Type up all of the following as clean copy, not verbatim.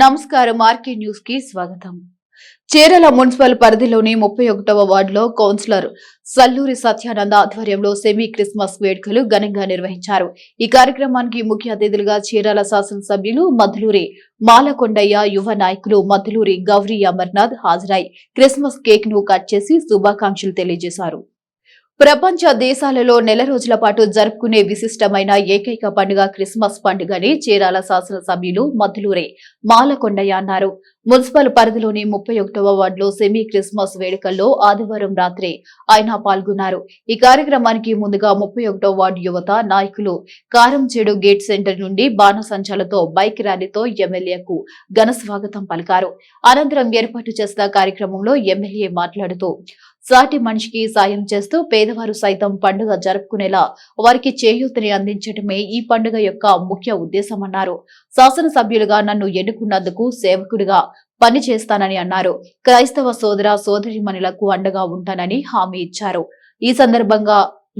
నమస్కారం RK news కి స్వాగతం. చేరల మున్సిపల్ పరిధిలోని 31వ వార్డులో కౌన్సిలర్ సల్లూరి సత్యానంద ఆధ్వర్యంలో సెమీ క్రిస్మస్ వేడుకలు ఘనంగా నిర్వహించారు. ఈ కార్యక్రమానికి ముఖ్య అతిథులుగా చీరాల శాసనసభ్యులు మద్దులూరి మాలకొండయ్య, యువ నాయకులు మద్దులూరి గౌరీ అమర్నాథ్ హాజరై క్రిస్మస్ కేక్ ను కట్ చేసి శుభాకాంక్షలు తెలియజేశారు. ప్రపంచ దేశాలలో నెల రోజుల పాటు జరుపుకునే విశిష్టమైన ఏకైక పండుగ క్రిస్మస్ పండుగని చీరాల శాసనసభ్యులు మద్దులూరి మాలకొండయ్య అన్నారు. మున్సిపల్ పరిధిలోని 31వ వార్డులో సెమీ క్రిస్మస్ వేడుకల్లో ఆదివారం రాత్రి ఆయన పాల్గొన్నారు. ఈ కార్యక్రమానికి ముందుగా 31వ వార్డు యువత నాయకులు కారంచేడు గేట్ సెంటర్ నుండి బాణసంచాలతో బైక్ ర్యాలీతో ఎమ్మెల్యేకు ఘన స్వాగతం పలికారు. అనంతరం ఏర్పాటు చేసిన కార్యక్రమంలో ఎమ్మెల్యే మాట్లాడుతూ సాటి మనిషికి సాయం చేస్తూ పేదవారు సైతం పండుగ జరుపుకునేలా వారికి చేయూతని అందించడమే ఈ పండుగ యొక్క ముఖ్య ఉద్దేశమన్నారు. శాసనసభ్యులుగా నన్ను ఎన్నుకున్నందుకు సేవకుడిగా పనిచేస్తానని అన్నారు. క్రైస్తవ సోదర సోదరీమణులకు అండగా ఉంటానని హామీ ఇచ్చారు. ఈ సందర్భంగా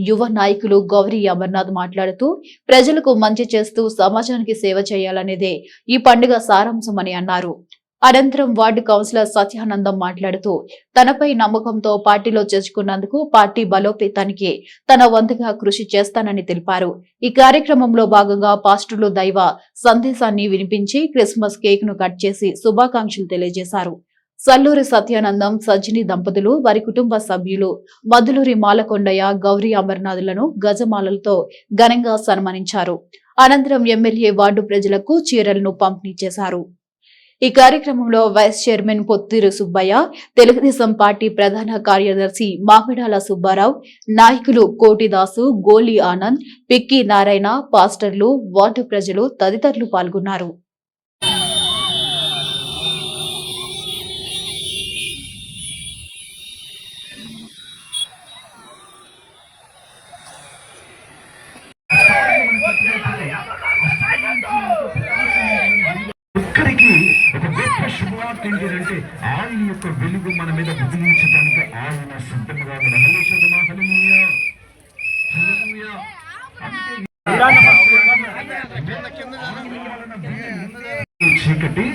యువ నాయకులు గౌరీ అమర్నాథ్ మాట్లాడుతూ ప్రజలకు మంచి చేస్తూ సమాజానికి సేవ చేయాలనేదే ఈ పండుగ సారాంశమని అన్నారు. అనంతరం వార్డు కౌన్సిలర్ సత్యానందం మాట్లాడుతూ తనపై నమ్మకంతో పార్టీలో చేర్చుకున్నందుకు పార్టీ బలోపేతానికి తన వంతుగా కృషి చేస్తానని తెలిపారు. ఈ కార్యక్రమంలో భాగంగా పాస్టర్లు దైవ సందేశాన్ని వినిపించి క్రిస్మస్ కేక్ ను కట్ చేసి శుభాకాంక్షలు తెలియజేశారు. సల్లూరి సత్యానందం, సజ్జిని దంపతులు, వారి కుటుంబ సభ్యులు మద్దులూరి మాలకొండయ్య, గౌరీ అమర్నాథులను గజమాలలతో ఘనంగా సన్మానించారు. అనంతరం ఎమ్మెల్యే వార్డు ప్రజలకు చీరలను పంపిణీ చేశారు. ఈ కార్యక్రమంలో vice chairman Pothiri Subbaiah, Telugu Desam party ప్రధాన కార్యదర్శి మామిడాల సుబ్బారావు, నాయకులు కోటిదాసు, గోలి ఆనంద్, పిక్కి నారాయణ, పాస్టర్లు, వార్డు ప్రజలు తదితరులు పాల్గొన్నారు. ఏంటంటే ఆయన యొక్క వెలుగు మన మీద ఉదయించడానికి ఆయన సిద్ధంగా చీకటి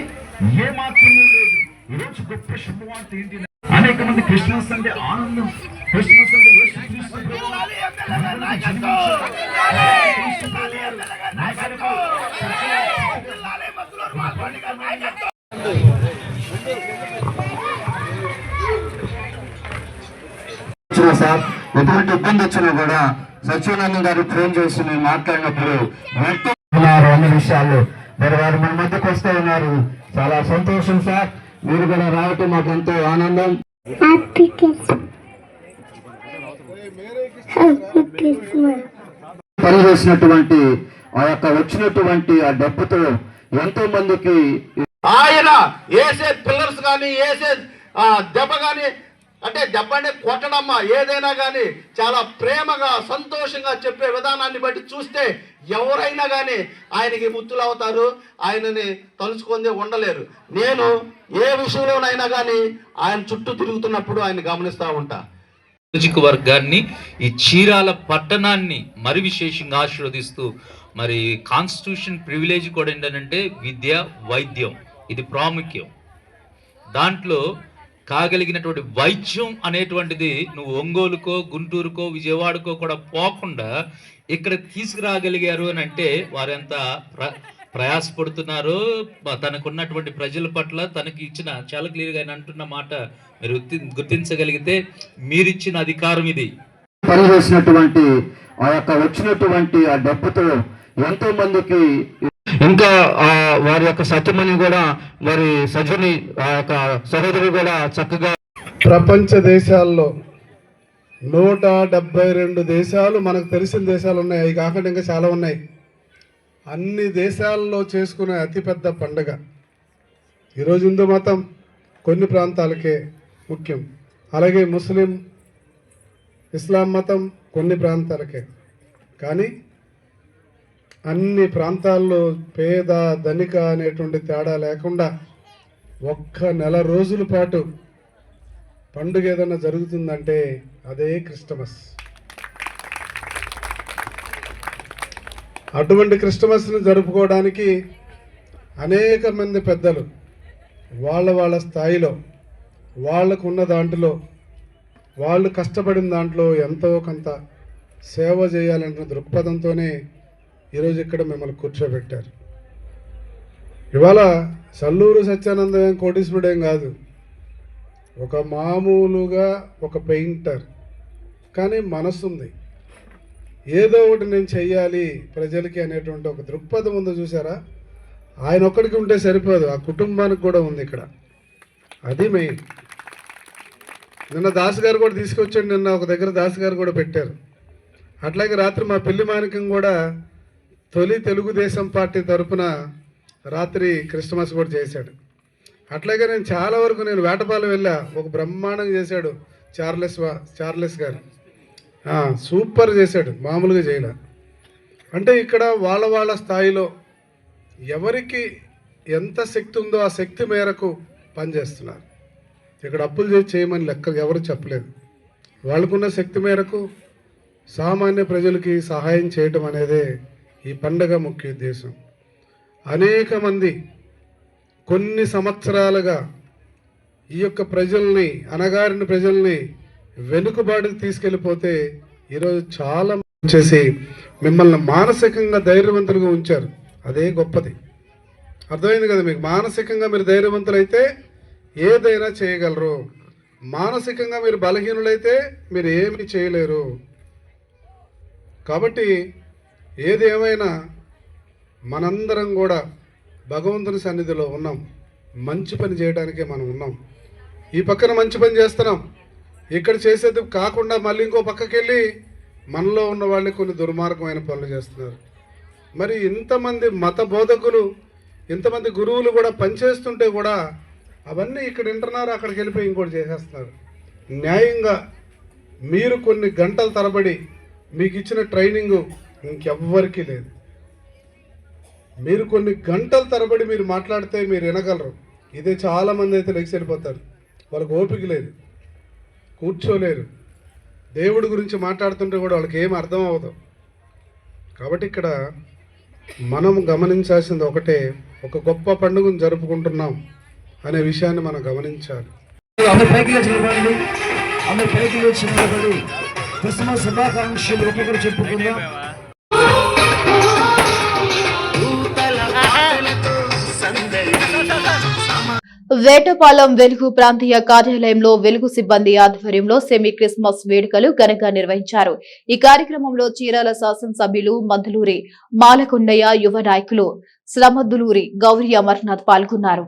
ఏ మాత్రమే లేదు. ఈరోజు గొప్ప శుభవార్త ఏంటి? అనేక మంది క్రిస్మస్ అంటే ఆనందం, క్రిస్మస్ అంటే సార్ ఎటువంటి ఇబ్బంది వచ్చినా కూడా సత్యానందం గారు ఫోన్ చేసి మేము మాట్లాడినప్పుడు అన్ని విషయాలు మరి వారు మన మధ్యకు వస్తూ ఉన్నారు. చాలా సంతోషం సార్, మీరు కూడా రావటం మాకు ఎంతో ఆనందం. పనిచేసినటువంటి ఆ యొక్క వచ్చినటువంటి ఆ డబ్బుతో ఎంతో మందికి ఆయన వేసే పిల్లర్స్ కానీ వేసే దెబ్బ కానీ అంటే దెబ్బ అంటే కొట్టడమ్మా ఏదైనా కానీ చాలా ప్రేమగా సంతోషంగా చెప్పే విధానాన్ని బట్టి చూస్తే ఎవరైనా కానీ ఆయనకి ముత్తులు అవుతారు, ఆయనని తలుచుకొని ఉండలేరు. నేను ఏ విషయంలోనైనా కానీ ఆయన చుట్టూ తిరుగుతున్నప్పుడు ఆయన గమనిస్తూ ఉంటా. వర్గాన్ని ఈ చీరాల పట్టణాన్ని మరి విశేషంగా ఆశీర్వదిస్తూ మరి కాన్స్టిట్యూషన్ ప్రివిలేజ్ కూడా ఏంటంటే విద్య, వైద్యం, ఇది ప్రాముఖ్యం. దాంట్లో కాగలిగినటువంటి వైద్యం అనేటువంటిది నువ్వు ఒంగోలుకో, గుంటూరుకో, విజయవాడకో కూడా పోకుండా ఇక్కడ తీసుకురాగలిగారు అని అంటే వారెంత ప్రయాసపడుతున్నారు. తనకున్నటువంటి ప్రజల పట్ల తనకి ఇచ్చిన చాలా క్లియర్గా ఆయన అంటున్న మాట మీరు గుర్తించగలిగితే మీరిచ్చిన అధికారం ఇది. పనిచేసినటువంటి ఆ యొక్క వచ్చినటువంటి ఆ డబ్బుతో ఎంతో మందికి ఇంకా వారి యొక్క సత్యమని కూడా మరి సజ్జని ఆ యొక్క సహోదరి కూడా చక్కగా ప్రపంచ దేశాల్లో 172 దేశాలు మనకు తెలిసిన దేశాలు ఉన్నాయి. అవి కాకుండా ఇంకా చాలా ఉన్నాయి. అన్ని దేశాల్లో చేసుకునే అతిపెద్ద పండుగ ఈరోజు హిందూ మతం కొన్ని ప్రాంతాలకే ముఖ్యం, అలాగే ముస్లిం, ఇస్లాం మతం కొన్ని ప్రాంతాలకే. కానీ అన్ని ప్రాంతాల్లో పేద ధనిక అనేటువంటి తేడా లేకుండా ఒక్క నెల రోజుల పాటు పండుగ ఏదైనా జరుగుతుందంటే అదే క్రిస్టమస్. అటువంటి క్రిస్టమస్ని జరుపుకోవడానికి అనేక మంది పెద్దలు వాళ్ళ స్థాయిలో వాళ్ళకున్న దాంట్లో వాళ్ళు కష్టపడిన దాంట్లో ఎంతో కొంత సేవ చేయాలన్న దృక్పథంతోనే ఈరోజు ఇక్కడ మిమ్మల్ని కూర్చోబెట్టారు. ఇవాళ సల్లూరు సత్యానందం ఏం కోటీశ్వరుడేం కాదు, ఒక మామూలుగా ఒక పెయింటర్, కానీ మనసు ఉంది. ఏదో ఒకటి నేను చెయ్యాలి ప్రజలకి అనేటువంటి ఒక దృక్పథం ఉందో చూసారా. ఆయన ఒక్కడికి ఉంటే సరిపోదు, ఆ కుటుంబానికి కూడా ఉంది ఇక్కడ. అది మెయిన్. నిన్న దాస్ గారు కూడా తీసుకొచ్చాడు, నిన్న ఒక దగ్గర దాస్ గారు కూడా పెట్టారు. అట్లాగే రాత్రి మా పెళ్లి మానికం కూడా తొలి తెలుగుదేశం పార్టీ తరఫున రాత్రి క్రిస్మస్ కూడా చేశాడు. అట్లాగే నేను చాలా వరకు నేను వేటపాలెం వెళ్ళా, ఒక బ్రహ్మాండంగా చేశాడు చార్లెస్ గారు. సూపర్ చేశాడు, మామూలుగా చేయలే. అంటే ఇక్కడ వాళ్ళ స్థాయిలో ఎవరికి ఎంత శక్తి ఉందో ఆ శక్తి మేరకు పనిచేస్తున్నారు. ఇక్కడ అప్పులు చేసి చేయమని లెక్క ఎవరు చెప్పలేదు. వాళ్ళకున్న శక్తి మేరకు సామాన్య ప్రజలకి సహాయం చేయటం అనేదే ఈ పండగ ముఖ్య ఉద్దేశం. అనేక మంది కొన్ని సంవత్సరాలుగా ఈ యొక్క ప్రజల్ని, అణగారిన ప్రజల్ని వెనుకబాటుకు తీసుకెళ్ళిపోతే ఈరోజు చాలా వచ్చేసి మిమ్మల్ని మానసికంగా ధైర్యవంతులుగా ఉంచారు. అదే గొప్పది. అర్థమైంది కదా మీకు? మానసికంగా మీరు ధైర్యవంతులైతే ఏదైనా చేయగలరు. మానసికంగా మీరు బలహీనులైతే మీరు ఏమీ చేయలేరు. కాబట్టి ఏది ఏమైనా మనందరం కూడా భగవంతుని సన్నిధిలో ఉన్నాం, మంచి పని చేయడానికే మనం ఉన్నాం. ఈ పక్కన మంచి పని చేస్తున్నాం, ఇక్కడ చేసేది కాకుండా మళ్ళీ ఇంకో పక్కకి వెళ్ళి మనలో ఉన్న వాళ్ళకి కొన్ని దుర్మార్గమైన పనులు చేస్తున్నారు. మరి ఇంతమంది మత బోధకులు, ఇంతమంది గురువులు కూడా పనిచేస్తుంటే కూడా అవన్నీ ఇక్కడ వింటున్నారు, అక్కడికి వెళ్ళిపోయి ఇంకోటి చేసేస్తున్నారు. న్యాయంగా మీరు కొన్ని గంటల తరబడి మీకు ఇచ్చిన ట్రైనింగు ఇంకెవ్వరికీ లేదు. మీరు కొన్ని గంటల తరబడి మీరు మాట్లాడితే మీరు వినగలరు. ఇదే చాలామంది అయితే లెక్స్ వెళ్ళిపోతారు, వాళ్ళకి ఓపిక లేదు, కూర్చోలేరు. దేవుడి గురించి మాట్లాడుతుంటే కూడా వాళ్ళకి ఏం అర్థం అవ్వదు. కాబట్టి ఇక్కడ మనం గమనించాల్సింది ఒకటే, ఒక గొప్ప పండుగను జరుపుకుంటున్నాం అనే విషయాన్ని మనం గమనించాలి. క్రిస్మస్ శుభాకాంక్షలు ఒక్కొక్కరు చెప్పుకుందాం. వేటపాలెం వెలుగు ప్రాంతీయ కార్యాలయంలో వెలుగు సిబ్బంది ఆధ్వర్యంలో సెమీ క్రిస్మస్ వేడుకలు ఘనంగా నిర్వహించారు. ఈ కార్యక్రమంలో చీరాల శాసనసభ్యులు మద్దులూరి మాలకొండయ్య, యువ నాయకులు శ్రమద్దులూరి గౌరీ అమర్నాథ్ పాల్గొన్నారు.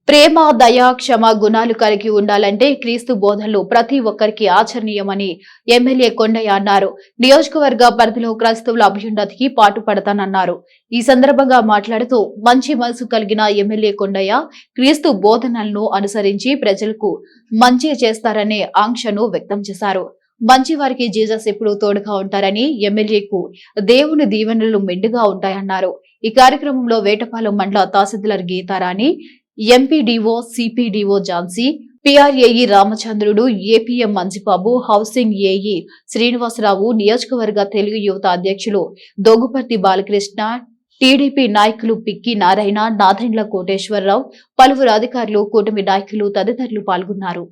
ప్రేమ, దయ, క్షమ గుణాలు కలిగి ఉండాలంటే క్రీస్తు బోధనలు ప్రతి ఒక్కరికి ఆచరణీయమని ఎమ్మెల్యే కొండయ్య అన్నారు. నియోజకవర్గ పరిధిలో క్రైస్తవుల అభ్యున్నతికి పాటుపడతానన్నారు. ఈ సందర్భంగా మాట్లాడుతూ మంచి మనసు కలిగిన ఎమ్మెల్యే కొండయ్య క్రీస్తు బోధనలను అనుసరించి ప్రజలకు మంచి చేస్తారనే ఆంక్షను వ్యక్తం చేశారు. మంచి వారికి జీసస్ ఎప్పుడూ తోడుగా ఉంటారని, ఎమ్మెల్యేకు దేవుని దీవెనలు మెండుగా ఉంటాయన్నారు. ఈ కార్యక్రమంలో వేటపాలెం మండల తహసీల్దార్ Geetharani, MPDO, CPDO Jhansi, PRAE Ramachandrudu, APM Manjibabu, housing AE Srinivasarao, నియోజకవర్గ తెలుగు యువత అధ్యక్షులు దొగుపర్తి బాలకృష్ణ, టీడీపీ నాయకులు పిక్కి నారాయణ, నాదెండ్ల కోటేశ్వరరావు, పలువురు అధికారులు, కూటమి నాయకులు తదితరులు పాల్గొన్నారు.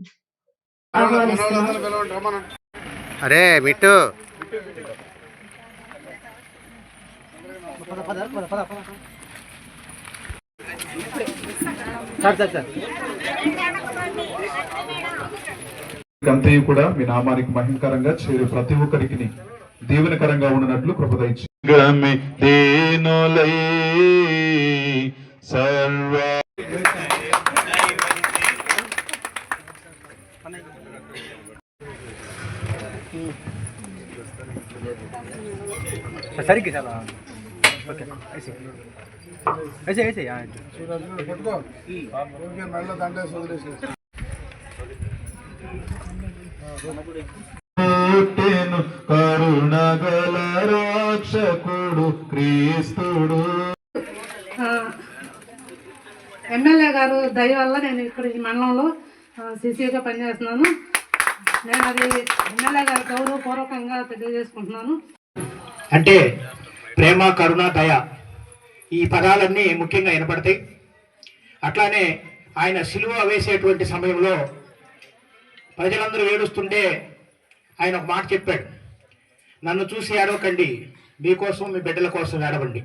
అంతయు కూడా మీ నామానికి మహిమకరంగా చేరు ప్రతి ఒక్కరికి దీవెనకరంగా ఉన్నట్లు కృప దయచేయండి. కరుణగల రక్షకుడు క్రీస్తుడు. ఎమ్మెల్యే గారు దయ వల్ల నేను ఇక్కడ ఈ మండలంలో సిసిగా పనిచేస్తున్నాను. నేను అది ఎమ్మెల్యే గారు గౌరవపూర్వకంగా తెలియజేసుకుంటున్నాను. అంటే ప్రేమ, కరుణ, దయ ఈ పదాలన్నీ ముఖ్యంగా వినపడతాయి. అట్లానే ఆయన సిలువ వేసేటువంటి సమయంలో ప్రజలందరూ ఏడుస్తుంటే ఆయన ఒక మాట చెప్పాడు, నన్ను చూసి ఏడవకండి, మీకోసం మీ బిడ్డల కోసం ఏడవండి.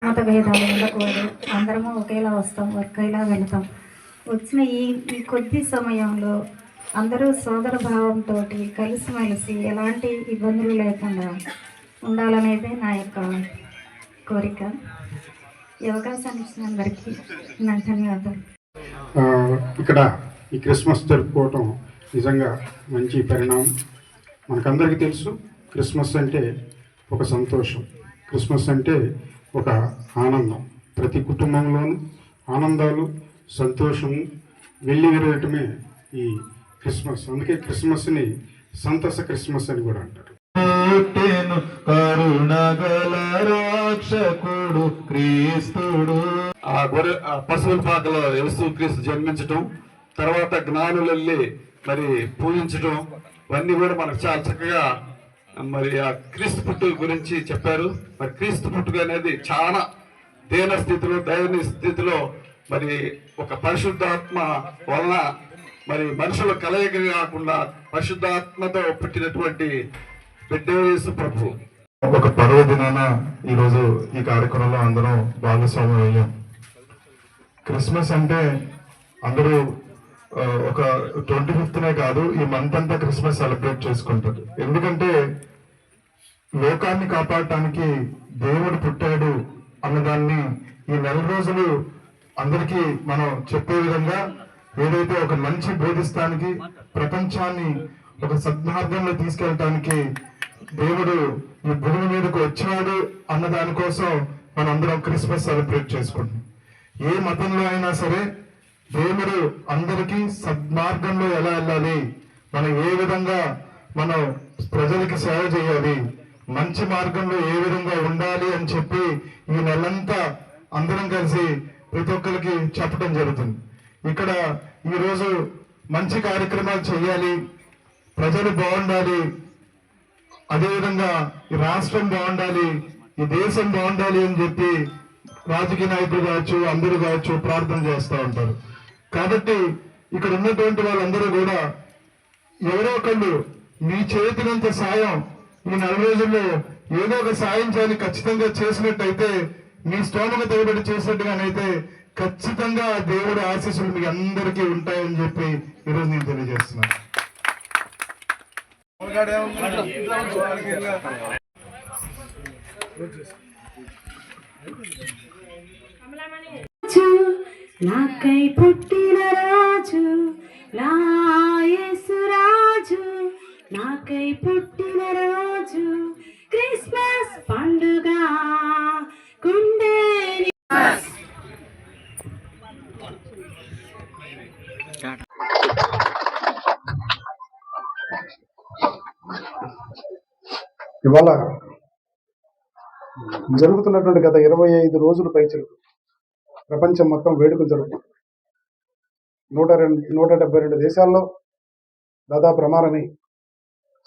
మత భేదాలు ఉండకూడదు, అందరము ఒకేలా వస్తాం, ఒకేలా వెళతాం. వచ్చిన ఈ కొద్ది సమయంలో అందరూ సోదర భావంతో కలిసిమెలిసి ఎలాంటి ఇబ్బందులు లేకుండా ఉండాలనేది నా యొక్క కోరిక. ఈ అవకాశాన్ని ఇచ్చిన అందరికీ నా ధన్యవాదాలు. ఇక్కడ ఈ క్రిస్మస్ జరుపుకోవటం నిజంగా మంచి పరిణామం. మనకందరికీ తెలుసు, క్రిస్మస్ అంటే ఒక సంతోషం, క్రిస్మస్ అంటే ఒక ఆనందం. ప్రతి కుటుంబంలోనూ ఆనందాలు, సంతోషం వెళ్ళి విరగటమే ఈ క్రిస్మస్. అందుకే క్రిస్మస్ని సంతస క్రిస్మస్ అని కూడా అంటారు. కరుణగల రాక్షకుడు క్రీస్తుడు. ఆ పశువుల పాకలో యేసుక్రీస్తు జన్మించటం, తర్వాత జ్ఞానులు వెళ్ళి మరి పూజించటం, ఇవన్నీ కూడా మనకు చాలా చక్కగా మరి ఆ క్రీస్తు పుట్టుక గురించి చెప్పారు. మరి క్రీస్తు పుట్టుక అనేది చాలా దీన స్థితిలో, దయనీయ స్థితిలో మరి ఒక పరిశుద్ధాత్మ వలన మరి మనుషుల కలయిక కాకుండా పరిశుద్ధాత్మతో పుట్టినటువంటి బిడ్డ యేసు ప్రభు. ఒక పర్వదినాన ఈరోజు ఈ కార్యక్రమంలో అందరం భాగస్వామ్యం అయ్యాం. క్రిస్మస్ అంటే అందరూ ఒక 25నే కాదు, ఈ మంత్ అంతా క్రిస్మస్ సెలబ్రేట్ చేసుకుంటారు. ఎందుకంటే లోకాన్ని కాపాడటానికి దేవుడు పుట్టాడు అన్నదాన్ని ఈ నెల రోజులు అందరికీ మనం చెప్పే విధంగా, ఏదైతే ఒక మంచి బోధిస్తానికి, ప్రపంచాన్ని ఒక సద్మార్గంలో తీసుకెళ్ళటానికి దేవుడు ఈ భూమి మీదకు వచ్చాడు అన్న దానికోసం మనం అందరం క్రిస్మస్ సెలబ్రేట్ చేసుకుంటాం. ఏ మతంలో అయినా సరే దేవుడు అందరికీ సద్మార్గంలో ఎలా వెళ్ళాలి, మనం ఏ విధంగా మనం ప్రజలకి సేవ చేయాలి, మంచి మార్గంలో ఏ విధంగా ఉండాలి అని చెప్పి ఈ నెలంతా అందరం కలిసి ప్రతి ఒక్కరికి చెప్పడం జరుగుతుంది. ఇక్కడ ఈరోజు మంచి కార్యక్రమాలు చేయాలి, ప్రజలు బాగుండాలి, అదేవిధంగా ఈ రాష్ట్రం బాగుండాలి, ఈ దేశం బాగుండాలి అని చెప్పి రాజకీయ నాయకులు కావచ్చు, అందరూ కావచ్చు ప్రార్థన చేస్తూ ఉంటారు. కాబట్టి ఇక్కడ ఉన్నటువంటి వాళ్ళందరూ కూడా ఎవరో ఒకళ్ళు మీ చేతినంత సాయం ఈ 4 రోజుల్లో ఏదో ఒక సాయం చేయాలి ఖచ్చితంగా చేసినట్టయితే, మీ స్తోమత తగ్గబడి చేసినట్టుగానైతే ఖచ్చితంగా దేవుడి ఆశీస్సులు మీ అందరికీ ఉంటాయని చెప్పి ఈరోజు నేను తెలియజేస్తున్నాను. నాకై పుట్టిన రాజు, నా యేసు రాజు, నాకై పుట్టిన రోజు, క్రిస్మస్ పండుగ గుండె. ఇవాళ జరుగుతున్నటువంటి గత 25 రోజుల పైచలకు ప్రపంచం మొత్తం వేడుకలు జరుగుతుంది. 172 దేశాల్లో దాదాపు ప్రమాణని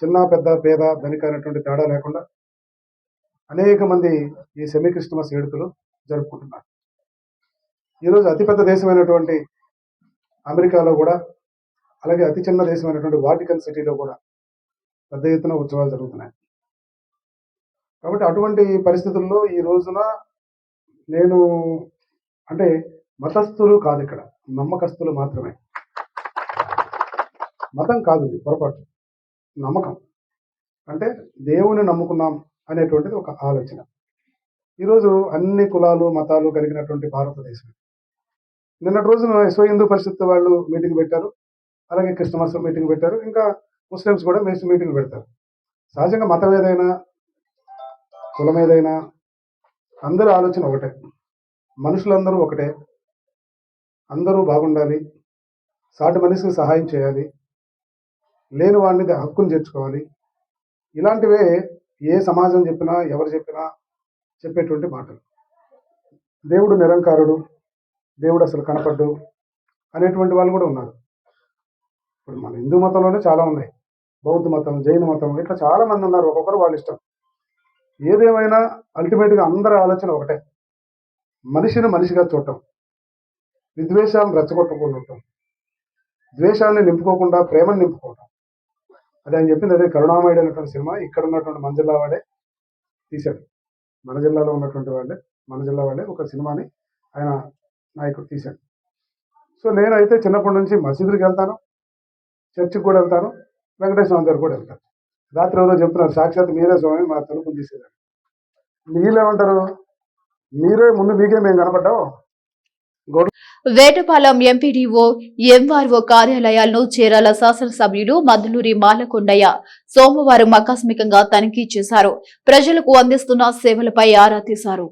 చిన్న పెద్ద పేద ధనిక అనేటువంటి తేడా లేకుండా అనేక మంది ఈ సెమీ క్రిస్మస్ వేడుకలు జరుపుకుంటున్నారు. ఈరోజు అతిపెద్ద దేశమైనటువంటి అమెరికాలో కూడా, అలాగే అతి చిన్న దేశమైనటువంటి వాటికన్ సిటీలో కూడా పెద్ద ఎత్తున ఉత్సవాలు జరుగుతున్నాయి. కాబట్టి అటువంటి పరిస్థితుల్లో ఈ రోజున నేను అంటే మతస్థులు కాదు, ఇక్కడ నమ్మకస్తులు మాత్రమే. మతం కాదు, ఇది పొరపాటు. నమ్మకం అంటే దేవుని నమ్ముకున్నాం అనేటువంటిది ఒక ఆలోచన. ఈరోజు అన్ని కులాలు మతాలు కలిగినటువంటి భారతదేశం. నిన్నటి రోజున విశ్వ హిందూ పరిషత్ వాళ్ళు మీటింగ్ పెట్టారు, అలాగే క్రిస్టమస్ మీటింగ్ పెట్టారు, ఇంకా ముస్లిమ్స్ కూడా మీటింగ్ పెడతారు. సహజంగా మతం ఏదైనా కులం ఏదైనా అందరి ఆలోచన ఒకటే, మనుషులందరూ ఒకటే, అందరూ బాగుండాలి, సాటి మనిషికి సహాయం చేయాలి, లేని వాడిని హక్కును చేర్చుకోవాలి. ఇలాంటివే ఏ సమాజం చెప్పినా ఎవరు చెప్పినా చెప్పేటువంటి మాటలు. దేవుడు నిరంకారుడు, దేవుడు అసలు కనపడ్డు అనేటువంటి వాళ్ళు కూడా ఉన్నారు. ఇప్పుడు మన హిందూ మతంలోనే చాలా ఉన్నాయి, బౌద్ధ మతం, జైన మతం, ఇట్లా చాలా మంది ఉన్నారు. ఒక్కొక్కరు వాళ్ళ ఇష్టం. ఏదేమైనా అల్టిమేట్గా అందరి ఆలోచన ఒకటే, మనిషిని మనిషిగా చూడటం. విద్వేషాలను రెచ్చగొట్టకుండా ఉంటాం, ద్వేషాన్ని నింపుకోకుండా ప్రేమను నింపుకోవటం. అదే ఆయన చెప్పింది అదే. కరుణామయుడు అనేటువంటి సినిమా ఇక్కడ ఉన్నటువంటి మన జిల్లా వాడే తీశాడు. మన జిల్లాలో ఉన్నటువంటి వాళ్ళే, మన జిల్లా వాళ్ళే ఒక సినిమాని ఆయన నాయకుడు తీశాడు. సో నేనైతే చిన్నప్పటి నుంచి మసీదులకు వెళ్తాను, చర్చికి కూడా వెళ్తాను, వెంకటేశ్వర స్వామి దగ్గర కూడా వెళ్తాను. రాత్రి ఎవరో చెప్తున్నారు, సాక్షాత్ మీరే స్వామి మా తలుపులు తీసేదాన్ని. మీరేమంటారు? మీరే ముందు మీకే మేము కనపడ్డాం. వేటపాలెం ఎంపీడీఓ ఎంఆర్ఓ కార్యాలయాలను చీరాల శాసనసభ్యులు మద్దులూరి మాలకొండయ్య సోమవారం ఆకస్మికంగా తనిఖీ చేశారు. ప్రజలకు అందిస్తున్న సేవలపై ఆరా తీశారు.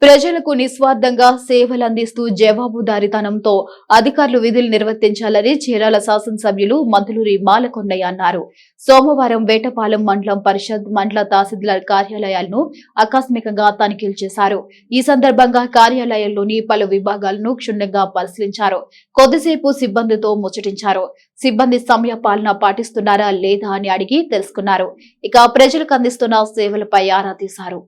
ప్రజలకు నిస్వార్థంగా సేవలందిస్తూ జవాబుదారీతనంతో అధికారులు విధులు నిర్వర్తించాలని చీరాల శాసనసభ్యులు మద్దులూరి మాలకొండయ్య అన్నారు. సోమవారం వేటపాలెం మండలం పరిషత్, మండల తహసీల్దార్ కార్యాలయాలను ఆకస్మికంగా తనిఖీలు చేశారు. ఈ సందర్భంగా కార్యాలయంలోని పలు విభాగాలను క్షుణ్ణంగా పరిశీలించారు. కొద్దిసేపు సిబ్బందితో ముచ్చటించారు. సిబ్బంది సమయ పాలన పాటిస్తున్నారా లేదా అని అడిగి తెలుసుకున్నారు. ఇక ప్రజలకు అందిస్తున్న సేవలపై ఆరా తీశారు.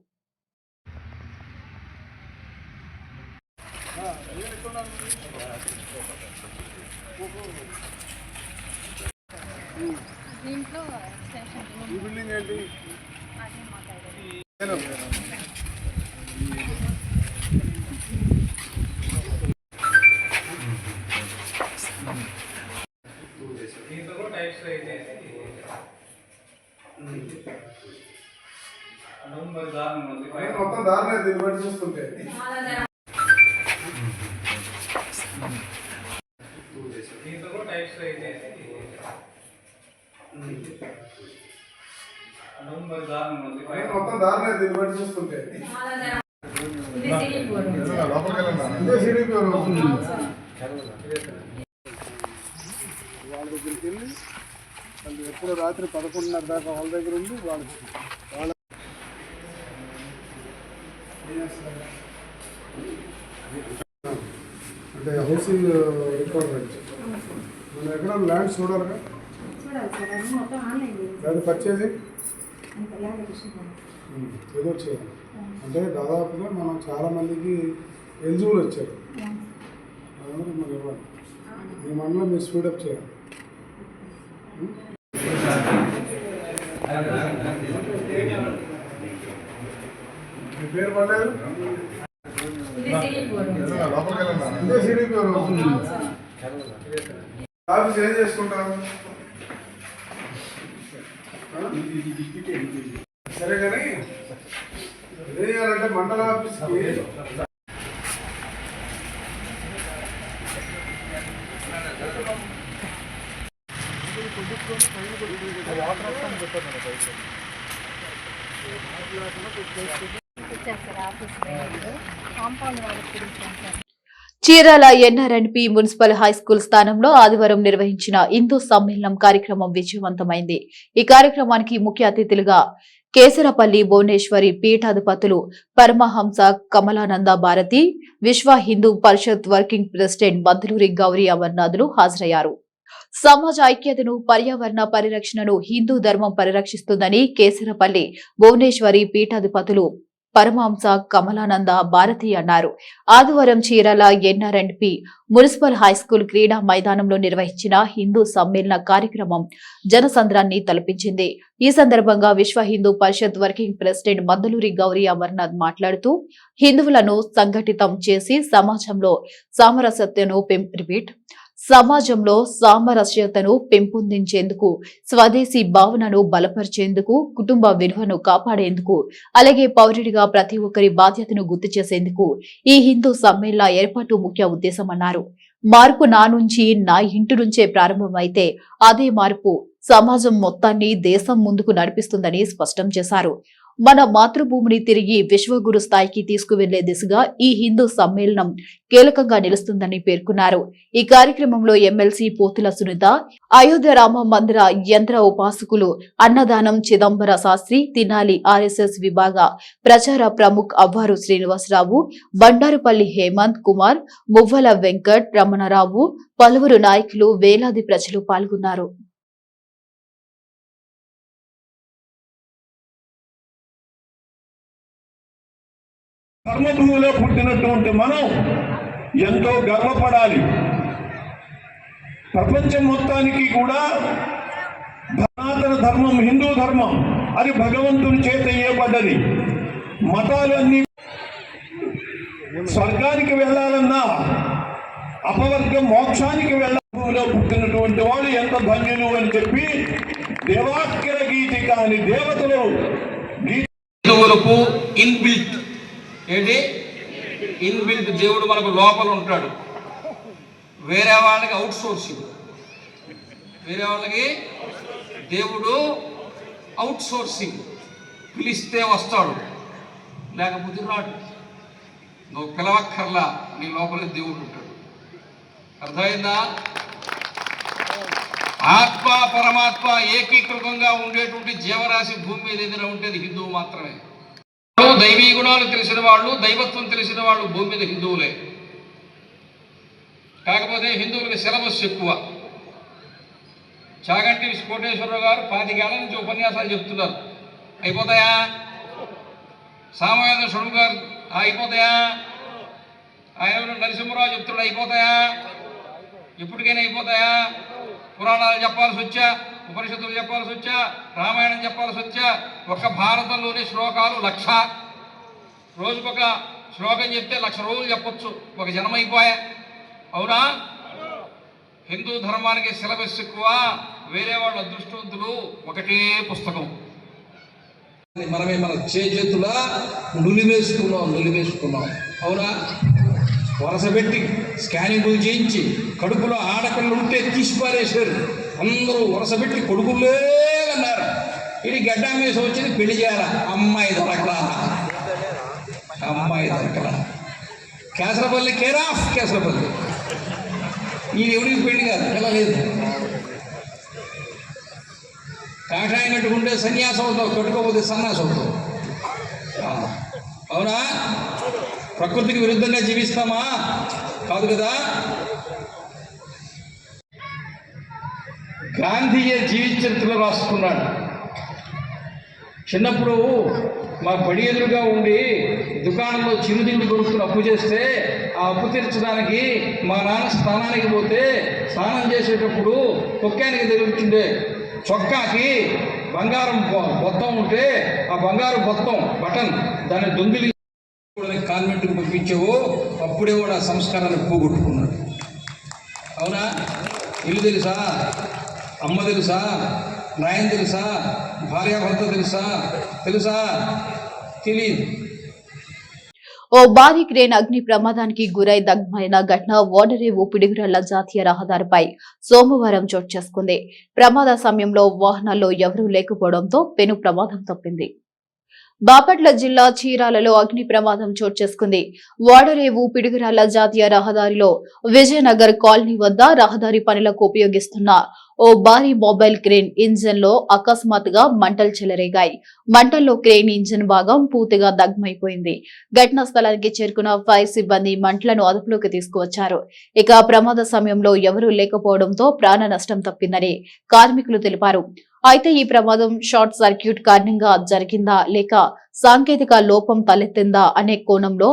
ఈ బిల్డింగ్ ఏంటి? మొత్తం దారుణం దీన్ని బట్టి చూస్తుంటే. మొత్తం దారుణం దీన్ని బట్టి చూస్తుంటే. వాళ్ళ దగ్గరికి వెళ్ళి వాళ్ళు ఎప్పుడు రాత్రి 11:30 దాకా వాళ్ళ దగ్గర ఉండి వాళ్ళ అంటే హౌసింగ్ రిక్వైర్మెంట్ మనం ఎక్కడ ల్యాండ్ చూడాలిగా, దాన్ని పర్చేసింగ్ ఏదో చేయాలి. అంటే దాదాపుగా మనం చాలామందికి ఎలిజిబుల్ వచ్చారు, మనం ఇవ్వాలి. మీ మండలం మీరు స్పీడప్ చేయాలి. మీ పేరు పడలేదు, ఇదే సిడిపి ఆఫీస్ ఏం చేసుకుంటాం సరే, కానీ ఏం చేయాలంటే మండల ఆఫీస్కి చీరాల ఎన్ఆర్ఎన్పి మున్సిపల్ హైస్కూల్ స్థానంలో ఆదివారం నిర్వహించిన హిందూ సమ్మేళనం కార్యక్రమం విజయవంతమైంది. ఈ కార్యక్రమానికి ముఖ్య అతిథులుగా కేసరపల్లి భువనేశ్వరి పీఠాధిపతులు పరమహంస కమలానంద భారతి, విశ్వ హిందూ పరిషత్ వర్కింగ్ ప్రెసిడెంట్ మద్దులూరి గౌరీ అమర్నాథులు హాజరయ్యారు. సమాజ ఐక్యతను, పర్యావరణ పరిరక్షణను హిందూ ధర్మం పరిరక్షిస్తుందని కేసరపల్లి భువనేశ్వరి పీఠాధిపతులు పరమహంస కమలానంద భారతి అన్నారు. ఆదివారం చీరాల ఎన్ఆర్ఎన్పి మున్సిపల్ హైస్కూల్ క్రీడా మైదానంలో నిర్వహించిన హిందూ సమ్మేళన కార్యక్రమం జనసంద్రాన్ని తలపించింది. ఈ సందర్భంగా విశ్వ హిందూ పరిషత్ వర్కింగ్ ప్రెసిడెంట్ మద్దులూరి గౌరీ అమర్నాథ్ మాట్లాడుతూ హిందువులను సంఘటితం చేసి సామరస్యతను పెంపొందించేందుకు, స్వదేశీ భావనను బలపరిచేందుకు, కుటుంబ విలువను కాపాడేందుకు, అలాగే పౌరుడిగా ప్రతి ఒక్కరి బాధ్యతను గుర్తు చేసేందుకు ఈ హిందూ సమ్మేళన ఏర్పాటు ముఖ్య ఉద్దేశమన్నారు. మార్పు నా నుంచి, నా ఇంటి నుంచే ప్రారంభమైతే అదే మార్పు సమాజం మొత్తాన్ని, దేశం ముందుకు నడిపిస్తుందని స్పష్టం చేశారు. మన మాతృభూమిని తిరిగి విశ్వగురు స్థాయికి తీసుకువెళ్లే దిశగా ఈ హిందూ సమ్మేళనం కీలకంగా నిలుస్తుందని పేర్కొన్నారు. ఈ కార్యక్రమంలో ఎమ్మెల్సీ పోతుల సునీత, అయోధ్య రామ మందిర యంత్ర ఉపాసకులు అన్నదానం చిదంబర శాస్త్రి, తినాలి ఆర్ఎస్ఎస్ విభాగ ప్రచార ప్రముఖ్ అవ్వారు శ్రీనివాసరావు, బండారుపల్లి హేమంత్ కుమార్, మువ్వల వెంకట్ రమణరావు, పలువురు నాయకులు, వేలాది ప్రజలు పాల్గొన్నారు. కర్మభూమిలో పుట్టినటువంటి మనం ఎంతో గర్వపడాలి. ప్రపంచం మొత్తానికి కూడా సనాతన ధర్మం, హిందూ ధర్మం, అది భగవంతుని చేత ఇవ్వబడ్డది. మతాలన్నీ స్వర్గానికి వెళ్ళాలన్నా, అపవర్గం మోక్షానికి వెళ్ళలో పుట్టినటువంటి వాళ్ళు ఎంత ధన్యులు అని చెప్పి దేవాఖ్యర గీతిక అని దేవతలు హిందువులకు ఇన్బిల్ట్ ఏంటి? ఇన్బిల్ట్ దేవుడు మనకు లోపల ఉంటాడు. వేరే వాళ్ళకి అవుట్ సోర్సింగ్. వేరే వాళ్ళకి దేవుడు అవుట్ సోర్సింగ్. పిలిస్తే వస్తాడు, లేకపోతే రాడు. నువ్వు పిలవక్కర్లా, నీ లోపలే దేవుడు ఉంటాడు. అర్థమైందా? ఆత్మ పరమాత్మ ఏకీకృతంగా ఉండేటువంటి జీవరాశి భూమి మీద ఏదైనా ఉంటే అది హిందువు మాత్రమే. దైవీ గుణాలు తెలిసిన వాళ్ళు, దైవత్వం తెలిసిన వాళ్ళు భూమి మీద హిందువులే. కాకపోతే హిందువులకి సిలబస్ ఎక్కువ. చాగంటి కోటేశ్వరరావు గారు 25 ఏళ్ల నుంచి ఉపన్యాసాలు చెప్తున్నారు. అయిపోతాయా? సామవేద షణ్ము గారు అయిపోతాయా? ఆయన నరసింహరావు చెప్తున్నాడు, అయిపోతాయా? ఎప్పటికైనా అయిపోతాయా? పురాణాలు చెప్పాల్సి వచ్చా, ఉపనిషత్తులు చెప్పాల్సి వచ్చా, రామాయణం చెప్పాల్సి వచ్చా. ఒక్క భారతంలోని శ్లోకాలు 1,00,000. రోజుకొక శ్లోకం చెప్తే 1,00,000 రోజులు చెప్పొచ్చు. ఒక జన్మ అయిపోయా. అవునా? హిందూ ధర్మానికి సిలబస్ ఎక్కువ, వేరే వాళ్ళ అదృష్టవంతులు ఒకటే పుస్తకం. మనమే మన చేతులా నులివేసుకున్నాం. అవునా? వరసపెట్టి స్కానింగులు చేయించి కడుపులో ఆడపిల్లలు ఉంటే తీసిపారేశారు. అందరూ వరసపెట్టి కొడుకులే అన్నారు. ఇది గడ్డామేసి వచ్చింది, పెళ్లి చేయాలా, అమ్మాయి దొరకలా. Kesarapalli care of Kesarapalli. ఈ ఎవరికి పెళ్లి కాదు, పిల్లలేదు. కాషాయినట్టుకుంటే సన్యాసం అవుతావు, కట్టుకోకపోతే సన్యాసం అవుతావు. అవునా? ప్రకృతికి విరుద్ధంగా జీవిస్తామా? కాదు కదా. గాంధీయే జీవిత చరిత్రలో రాసుకున్నాడు. చిన్నప్పుడు మా బడి ఎదురుగా ఉండి దుకాణంలో చిరుతిండి కొనుక్కుని అప్పు చేస్తే, ఆ అప్పు తీర్చడానికి మా నాన్న స్నానానికి పోతే స్నానం చేసేటప్పుడు కుక్కానికి తిరుగుతుండే చొక్కాకి బంగారం బొత్తం ఉంటే, ఆ బంగారం బొత్తం బటన్ దాన్ని దొంగిలి కాన్వెంట్కి పంపించావు. అప్పుడే కూడా సంస్కారాన్ని పోగొట్టుకున్నాడు. అవునా? ఇల్లు తెలుసా, అమ్మ తెలుసా, నాయన తెలుసా, భార్యాభర్త తెలుసా? తెలియదు. ఓ భారీ క్రేన్ అగ్ని ప్రమాదానికి గురై దగ్ధమైన ఘటన ఓడరేవు పిడుగురాళ్ల జాతీయ రహదారిపై సోమవారం చోటు చేసుకుంది. ప్రమాద సమయంలో వాహనాల్లో ఎవరూ లేకపోవడంతో పెను ప్రమాదం తప్పింది. బాపట్ల జిల్లా చీరాలలో అగ్ని ప్రమాదం చోటు చేసుకుంది. ఓడరేవు పిడుగురాళ్ల జాతీయ రహదారిలో విజయనగర్ కాలనీ వద్ద రహదారి పనులకు ఉపయోగిస్తున్న ఓ భారీ మొబైల్ క్రేన్ ఇంజన్ లో అకస్మాత్తుగా మంటలు చెలరేగాయి. మంటల్లో క్రేన్ ఇంజన్ భాగం పూర్తిగా దగ్ధమైపోయింది. ఘటనా స్థలానికి చేరుకున్న ఫైర్ సిబ్బంది మంటలను అదుపులోకి తీసుకువచ్చారు. ఇక ప్రమాద సమయంలో ఎవరూ లేకపోవడంతో ప్రాణ నష్టం తప్పిందని కార్మికులు తెలిపారు. అయితే ఈ ప్రమాదం షార్ట్ సర్క్యూట్ కారణంగా జరిగిందా లేక సాంకేతిక లోపం తలెత్తిందా అనే కోణంలో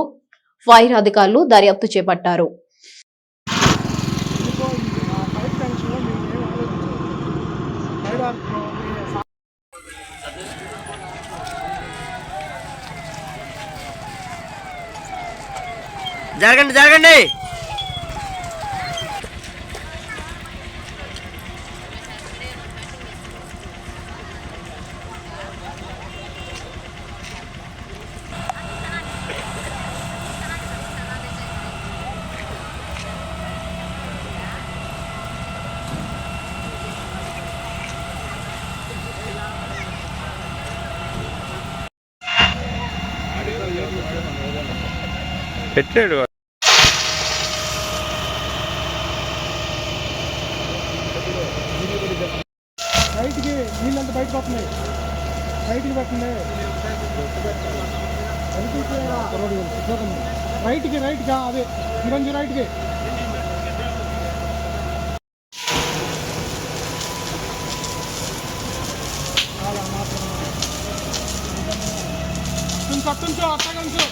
ఫైర్ అధికారులు దర్యాప్తు చేపట్టారు. జరగండి. పెట్టాడు. రైట్కి నీళ్ళంతా బయటకు వస్తున్నాయి. రైట్కి పెట్టండి. రైట్గా అదే ఇంకొంచెం రైట్కి. కొంచెం అట్టగా ఉంచు.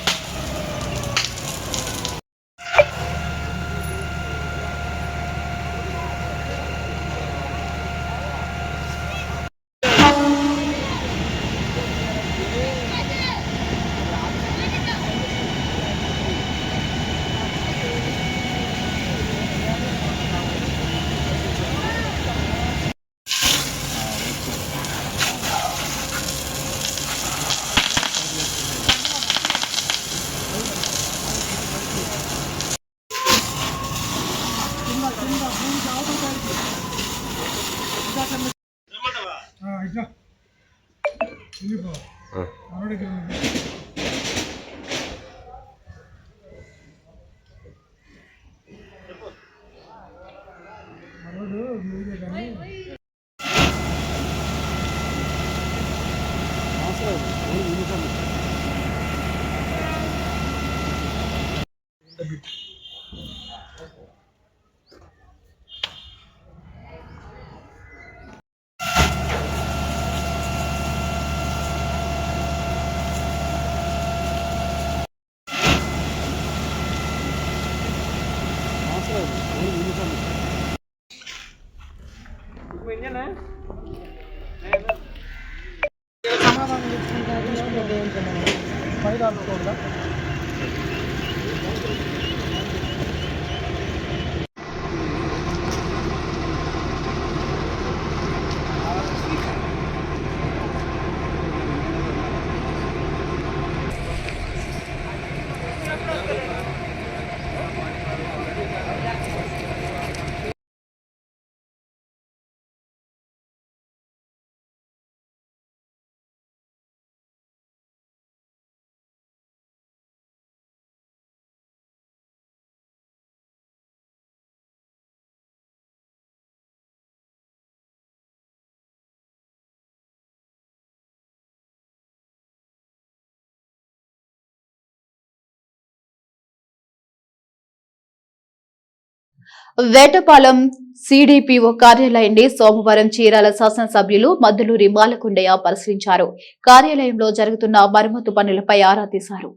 వేటపాలెం సిడిపిఓ కార్యాలయాన్ని సోమవారం చీరాల శాసనసభ్యులు మద్దులూరి బాలకొండయ్య పరిశీలించారు. కార్యాలయంలో జరుగుతున్న మరమ్మతు పనులపై ఆరా తీశారు.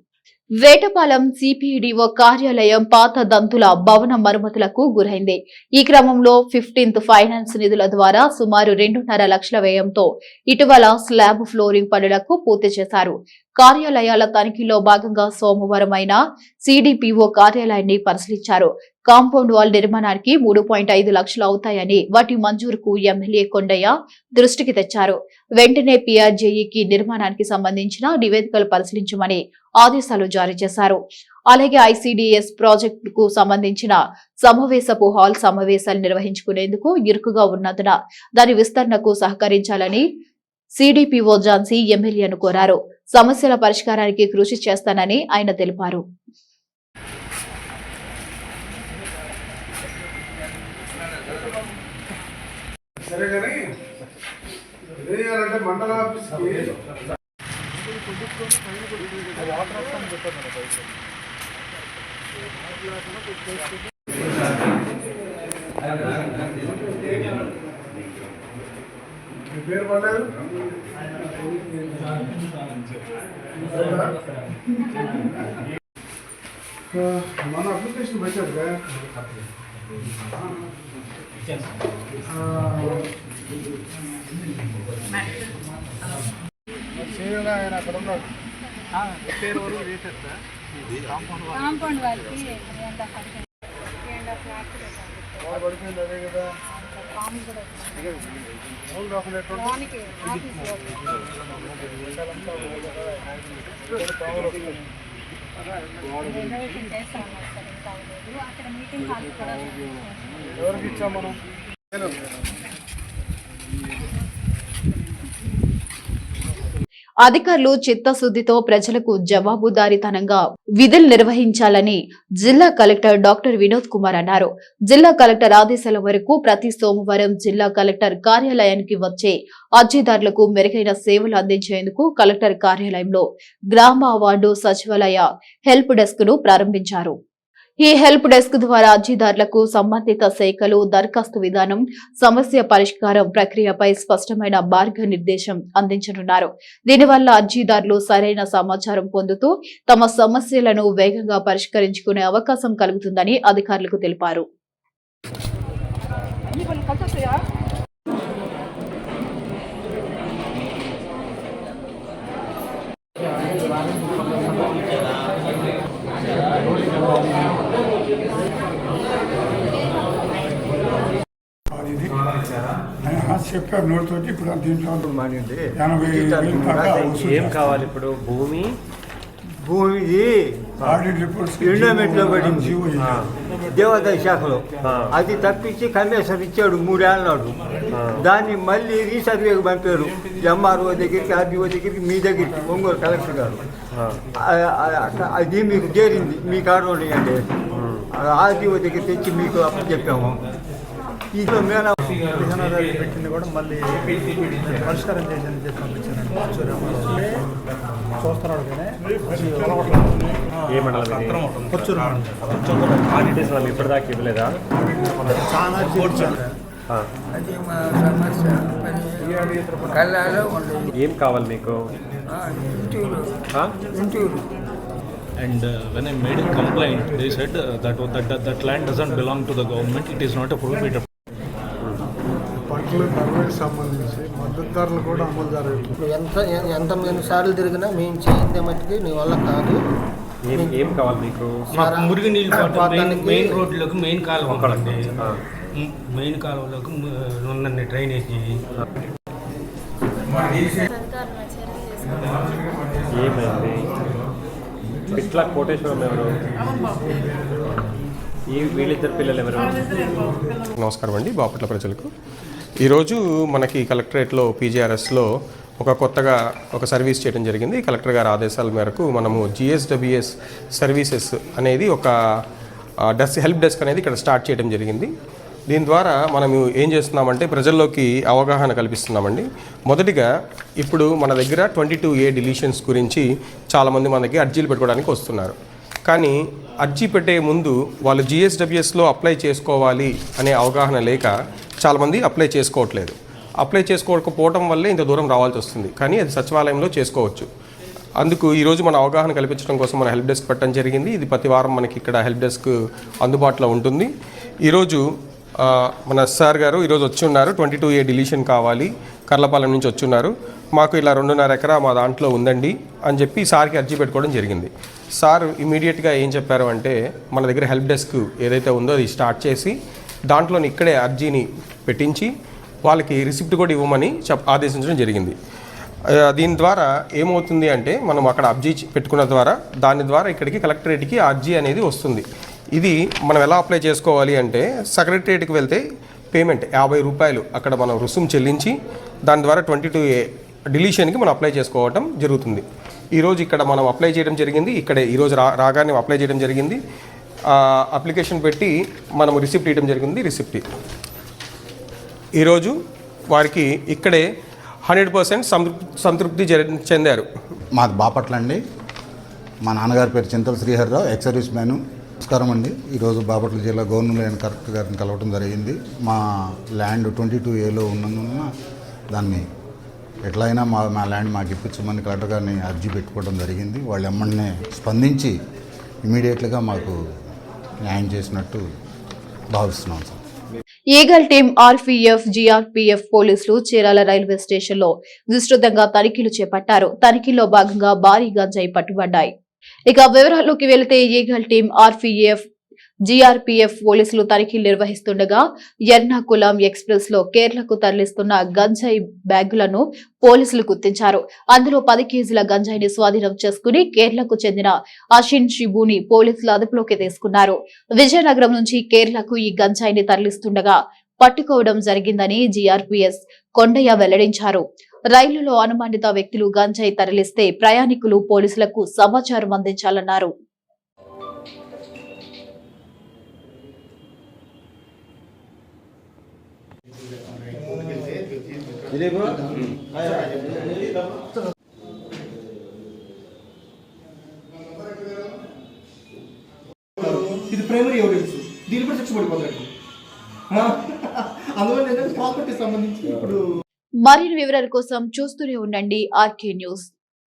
వేటపాలెం సిపిడిఓ కార్యాలయం పాత దంతుల భవన మరమ్మతులకు గురైంది. ఈ క్రమంలో 15th ఫైనాన్స్ నిధుల ద్వారా సుమారు 2.5 లక్షల వ్యయంతో ఇటీవల స్లాబ్ ఫ్లోరింగ్ పనులకు పూర్తి చేశారు. కార్యాలయాల తనిఖీలో భాగంగా సోమవారం ఆయన సిడిపిఓ కార్యాలయాన్ని పరిశీలించారు. కాంపౌండ్ వాల్ నిర్మాణానికి 3.5 లక్షలు అవుతాయని, వాటి మంజూరుకు ఎమ్మెల్యే కొండయ్య దృష్టికి తెచ్చారు. వెంటనే పిఆర్జేఈకి నిర్మాణానికి సంబంధించిన నివేదికలు పరిశీలించమని ఆదేశాలు జారీ చేశారు. అలాగే ఐసిడిఎస్ ప్రాజెక్టుకు సంబంధించిన సమావేశపు హాల్ సమావేశాలు నిర్వహించుకునేందుకు ఇరుకుగా ఉన్నందున దాని విస్తరణకు సహకరించాలని సిడిపిఓ ఝాన్సీ ఎమ్మెల్యేను కోరారు. సమస్యల పరిష్కారానికి కృషి చేస్తానని ఆయన తెలిపారు. సరే కానీ ఏం చేయాలంటే మండల ఆఫీస్కి మీ పేరు పడ్డారు మన అప్లికేషన్ పెట్టారు ఆయన అక్కడ ఉన్నాడు. కాంపౌండ్ వాళ్ళకి పడిపోయింది అదే కదా. ఎవరికి ఇచ్చాం మనం? అధికారులు చిత్తశుద్దితో ప్రజలకు జవాబుదారీతనంగా విధులు నిర్వహించాలని జిల్లా కలెక్టర్ డాక్టర్ వినోద్ కుమార్ అన్నారు. జిల్లా కలెక్టర్ ఆదేశాల వరకు ప్రతి సోమవారం జిల్లా కలెక్టర్ కార్యాలయానికి వచ్చే అర్జీదారులకు మెరుగైన సేవలు అందించేందుకు కలెక్టర్ కార్యాలయంలో గ్రామ వార్డు సచివాలయ హెల్ప్ డెస్క్ ను ప్రారంభించారు. ఈ హెల్ప్ డెస్క్ ద్వారా అర్జీదారులకు సంబంధిత శాఖలు, దరఖాస్తు విధానం, సమస్య పరిష్కారం ప్రక్రియపై స్పష్టమైన మార్గనిర్దేశం అందించనున్నారు. దీనివల్ల అర్జీదారులు సరైన సమాచారం పొందుతూ తమ సమస్యలను వేగంగా పరిష్కరించుకునే అవకాశం కలుగుతుందని అధికారులకు తెలిపారు. చెప్పారు నోటితో. ఇప్పుడు దీంట్లో 80,000 ఏం కావాలి ఇప్పుడు? భూమి, భూమిది ఎండోమెంట్లో పడింది దేవాదాయ శాఖలో. అది తప్పించి కమిషనర్ ఇచ్చాడు 3 ఏళ్ళ నాడు. దాన్ని మళ్ళీ రీసర్వేకి పంపారు ఎంఆర్ఓ దగ్గరికి, ఆర్డీఓ దగ్గరికి, మీ దగ్గరికి, ఒంగోలు కలెక్టర్ గారు. అది మీకు చేరింది, మీ కాడు అంటే ఆర్డీఓ దగ్గర తెచ్చి మీకు అప్పుడు చెప్పాము. ఇంట్లో మేన పెట్టింది కూడా మళ్ళీ పరిష్కారం చేసి చూస్తున్నాడు. ఇప్పటిదాకా ఇవ్వలేదా? చాలా ఏం కావాలి మీకు? And when I made a complaint, they said that land doesn't belong to the government. It is not a prohibited. పంటలు ధరలకు సంబంధించి మద్దతు ధరలు కూడా అమలు జరగదు. ఎంత సార్లు తిరిగినా మేము చేయిందే మట్టికి నీ వల్ల కాదు. ఏం కావాలి మీకు? మురికి నీళ్ళు మెయిన్ రోడ్లకు మెయిన్ కాలువ ఉందండి. మెయిన్ కాలువలకు ఉందండి డ్రైనేజీ. ఏమైంది? ఇట్లా కోటేశ్వరం ఎవరు? వీళ్ళిద్దరు పిల్లలు ఎవరు? నమస్కారం అండి బాపట్ల ప్రజలకు. ఈరోజు మనకి కలెక్టరేట్లో పీజీఆర్ఎస్లో కొత్తగా ఒక సర్వీస్ చేయడం జరిగింది. కలెక్టర్ గారి ఆదేశాల మేరకు మనము GSWS సర్వీసెస్ అనేది ఒక హెల్ప్ డెస్క్ అనేది ఇక్కడ స్టార్ట్ చేయడం జరిగింది. దీని ద్వారా మనము ఏం చేస్తున్నామంటే ప్రజల్లోకి అవగాహన కల్పిస్తున్నామండి. మొదటిగా ఇప్పుడు మన దగ్గర 22A డిలీషన్స్ గురించి చాలామంది మన దగ్గర అర్జీలు పెట్టుకోవడానికి వస్తున్నారు. కానీ అర్జీ పెట్టే ముందు వాళ్ళు GSWSలో అప్లై చేసుకోవాలి అనే అవగాహన లేక చాలామంది అప్లై చేసుకోవట్లేదు. అప్లై చేసుకోకపోవడం వల్లే ఇంత దూరం రావాల్సి వస్తుంది. కానీ అది సచివాలయంలో చేసుకోవచ్చు. అందుకు ఈరోజు మన అవగాహన కల్పించడం కోసం మన హెల్ప్ డెస్క్ పెట్టడం జరిగింది. ఇది ప్రతి వారం మనకి ఇక్కడ హెల్ప్ డెస్క్ అందుబాటులో ఉంటుంది. ఈరోజు మన సార్ గారు ఈరోజు వచ్చి ఉన్నారు. 22A డిలీషన్ కావాలి, కర్లపాలెం నుంచి వచ్చి ఉన్నారు. మాకు ఇలా 2.5 ఎకరా మా దాంట్లో ఉందండి అని చెప్పి సార్కి అర్జీ పెట్టుకోవడం జరిగింది. సార్ ఇమీడియట్గా ఏం చెప్పారు అంటే మన దగ్గర హెల్ప్ డెస్క్ ఏదైతే ఉందో అది స్టార్ట్ చేసి దాంట్లోని ఇక్కడే అర్జీని పెట్టించి వాళ్ళకి రిసిప్ట్ కూడా ఇవ్వమని ఆదేశించడం జరిగింది. దీని ద్వారా ఏమవుతుంది అంటే మనం అక్కడ అర్జీ పెట్టుకున్న ద్వారా దాని ద్వారా ఇక్కడికి కలెక్టరేట్కి అర్జీ అనేది వస్తుంది. ఇది మనం ఎలా అప్లై చేసుకోవాలి అంటే సెక్రటరియట్కి వెళ్తే పేమెంట్ 50 రూపాయలు అక్కడ మనం రుసుము చెల్లించి దాని ద్వారా 22A డిలీషన్కి మనం అప్లై చేసుకోవటం జరుగుతుంది. ఈరోజు ఇక్కడ మనం అప్లై చేయడం జరిగింది. ఇక్కడే ఈరోజు రాగానే అప్లై చేయడం జరిగింది. అప్లికేషన్ పెట్టి మనం రిసిప్ట్ ఇవ్వడం జరిగింది. రిసిప్ట్ ఈరోజు వారికి ఇక్కడే 100% సంతృప్తి చెందారు. మాది బాపట్ల అండి. మా నాన్నగారి పేరు చింతల శ్రీహరిరావు, ఎక్స్ సర్వీస్ మ్యాను. నమస్కారం అండి. ఈరోజు బాపట్ల జిల్లా గవర్నర్ కలెక్టర్ గారిని కలవడం జరిగింది. మా ల్యాండ్ 22Aలో ఉన్నందున దాన్ని ఎట్లయినా మా ల్యాండ్ మాకు ఇప్పించమని కలెక్టర్ గారిని అర్జీ పెట్టుకోవడం జరిగింది. వాళ్ళు ఎమ్మన్నే స్పందించి ఇమీడియట్గా మాకు న్యాయం చేసినట్టు భావిస్తున్నాం sir. Eagle team RPF, GRPF పోలీసులు చీరాల రైల్వే స్టేషన్ లో విస్తృతంగా తనిఖీలు చేపట్టారు. తనిఖీల్లో భాగంగా భారీ గంజాయి పట్టుబడ్డాయి. ఇక వివరాల్లోకి వెళితే ఈగల్ టీం RPF, GRPF పోలీసులు తనిఖీలు నిర్వహిస్తుండగా ఎర్నాకులం ఎక్స్ప్రెస్ లో కేరళకు తరలిస్తున్న గంజాయి బ్యాగులను పోలీసులు గుర్తించారు. అందులో 10 కేజీల గంజాయిని స్వాధీనం చేసుకుని కేరళకు చెందిన అషిన్ షిబుని పోలీసులు అదుపులోకి తీసుకున్నారు. విజయనగరం నుంచి కేరళకు ఈ గంజాయిని తరలిస్తుండగా పట్టుకోవడం జరిగిందని GRPS కొండయ్య వెల్లడించారు. రైలులో అనుమానిత వ్యక్తులు గంజాయి తరలిస్తే ప్రయాణికులు పోలీసులకు సమాచారం అందించాలన్నారు. ఇది ప్రైమరీ ఎవిడెన్స్, దీని కూడా శిక్ష పడిపోతాడు. అందువల్ల ప్రాపర్టీ సంబంధించి ఇప్పుడు మరిన్ని వివరాల కోసం చూస్తూనే ఉండండి RK న్యూస్.